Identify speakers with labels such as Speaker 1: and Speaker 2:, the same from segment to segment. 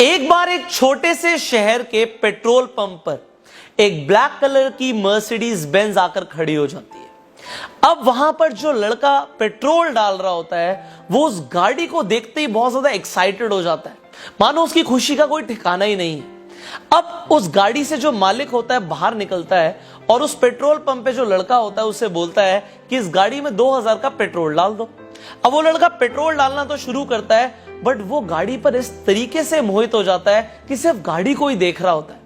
Speaker 1: एक बार एक छोटे से शहर के पेट्रोल पंप पर एक ब्लैक कलर की मर्सिडीज बेंज आकर खड़ी हो जाती है। अब वहां पर जो लड़का पेट्रोल डाल रहा होता है वो उस गाड़ी को देखते ही बहुत ज्यादा एक्साइटेड हो जाता है, मानो उसकी खुशी का कोई ठिकाना ही नहीं है। अब उस गाड़ी से जो मालिक होता है बाहर निकलता है और उस पेट्रोल पंप पे जो लड़का होता है उसे बोलता है कि इस गाड़ी में 2000 का पेट्रोल डाल दो। अब वो लड़का पेट्रोल डालना तो शुरू करता है, बट वो गाड़ी पर इस तरीके से मोहित हो जाता है कि सिर्फ गाड़ी को ही देख रहा होता है।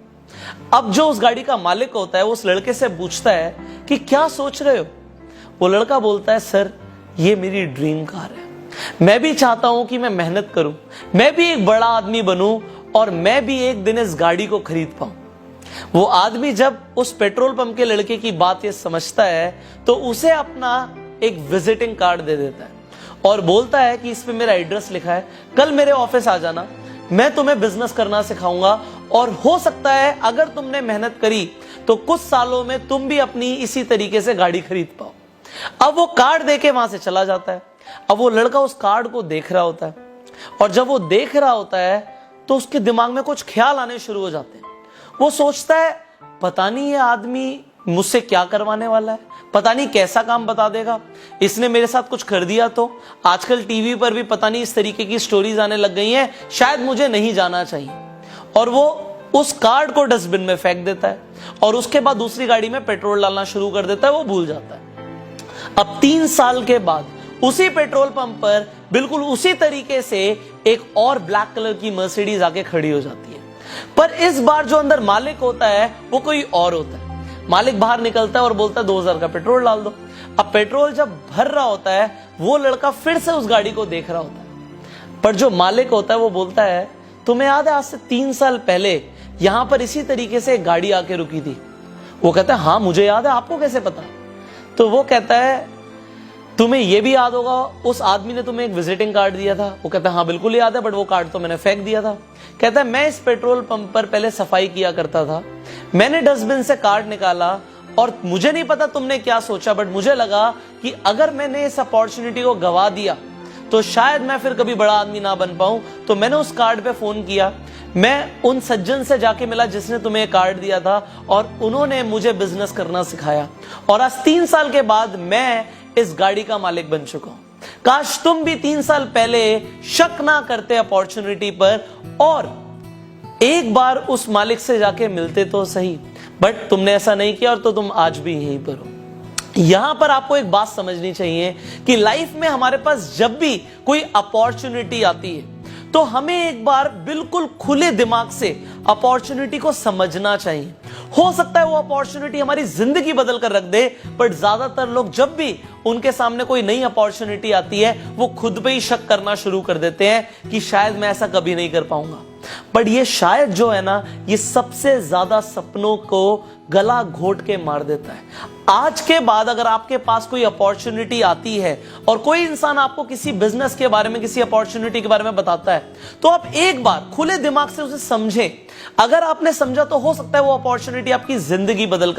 Speaker 1: अब जो उस गाड़ी का मालिक होता है उस लड़के से पूछता है कि क्या सोच रहे हो। वो लड़का बोलता है, सर ये मेरी ड्रीम कार है, मैं भी चाहता हूं कि मैं मेहनत करूं, मैं भी एक बड़ा आदमी बनूं और मैं भी एक दिन इस गाड़ी को खरीद पाऊं। वो आदमी जब उस पेट्रोल पंप के लड़के की बात ये समझता है तो उसे अपना एक विजिटिंग कार्ड दे देता है और बोलता है कि इसमें मेरा एड्रेस लिखा है, कल मेरे ऑफिस आ जाना, मैं तुम्हें बिजनेस करना सिखाऊंगा और हो सकता है अगर तुमने मेहनत करी तो कुछ सालों में तुम भी अपनी इसी तरीके से गाड़ी खरीद पाओ। अब वो कार्ड देके वहां से चला जाता है। अब वो लड़का उस कार्ड को देख रहा होता है और जब वो देख रहा होता है तो उसके दिमाग में कुछ ख्याल आने शुरू हो जाते हैं। वो सोचता है, पता नहीं ये आदमी मुझसे क्या करवाने वाला है, पता नहीं कैसा काम बता देगा, इसने मेरे साथ कुछ कर दिया तो। आजकल टीवी पर भी पता नहीं इस तरीके की स्टोरीज आने लग गई हैं, शायद मुझे नहीं जाना चाहिए। और वो उस कार्ड को डस्टबिन में फेंक देता है और उसके बाद दूसरी गाड़ी में पेट्रोल डालना शुरू कर देता है। वो भूल जाता है। अब 3 साल के बाद उसी पेट्रोल पंप पर बिल्कुल उसी तरीके से एक और ब्लैक कलर की मर्सिडीज आके खड़ी हो जाती है, पर इस बार जो अंदर मालिक होता है वो कोई और होता है। मालिक बाहर निकलता है और बोलता है 2000 का पेट्रोल डाल दो। अब पेट्रोल जब भर रहा होता है वो लड़का फिर से उस गाड़ी को देख रहा होता है, पर जो मालिक होता है वो बोलता है, तुम्हें याद है आज से 3 साल पहले यहां पर इसी तरीके से एक गाड़ी आके रुकी थी। वो कहता है, हाँ मुझे याद है, आपको कैसे पता। तो वो कहता है, तुम्हें यह भी याद होगा उस आदमी ने तुम्हें एक विजिटिंग कार्ड दिया था। वो कहता है, हाँ बिल्कुल याद है, बट वो कार्ड तो मैंने फेंक दिया था। कहता है, मैं इस पेट्रोल पंप पर पहले सफाई किया करता था, मैंने डस्टबिन से कार्ड निकाला और मुझे नहीं पता तुमने क्या सोचा, बट मुझे लगा कि अगर मैंने इस अपॉर्चुनिटी को गवा दिया तो शायद मैं फिर कभी बड़ा आदमी ना बन पाऊं। तो मैंने उस कार्ड पे फोन किया, मैं उन सज्जन से जाके मिला जिसने तुम्हें कार्ड दिया था और उन्होंने मुझे बिजनेस करना सिखाया और आज 3 साल के बाद मैं इस गाड़ी का मालिक बन चुका हूं। काश तुम भी 3 साल पहले शक ना करते अपॉर्चुनिटी पर और एक बार उस मालिक से जाके मिलते तो सही, बट तुमने ऐसा नहीं किया और तो तुम आज भी यहीं पर हो। यहां पर आपको एक बात समझनी चाहिए कि लाइफ में हमारे पास जब भी कोई अपॉर्चुनिटी आती है तो हमें एक बार बिल्कुल खुले दिमाग से अपॉर्चुनिटी को समझना चाहिए। हो सकता है वो अपॉर्चुनिटी हमारी जिंदगी बदल कर रख दे, बट ज्यादातर लोग जब भी उनके सामने कोई नई अपॉर्चुनिटी आती है वो खुद पे ही शक करना शुरू कर देते हैं कि शायद मैं ऐसा कभी नहीं कर पाऊंगा। बट ये शायद जो है ना, ये सबसे ज्यादा सपनों को गला घोट के मार देता है। आज के बाद अगर आपके पास कोई अपॉर्चुनिटी आती है और कोई इंसान आपको किसी बिजनेस के बारे में, किसी अपॉर्चुनिटी के बारे में बताता है, तो आप एक बार खुले दिमाग से उसे समझें। अगर आपने समझा तो हो सकता है वो अपॉर्चुनिटी आपकी जिंदगी बदल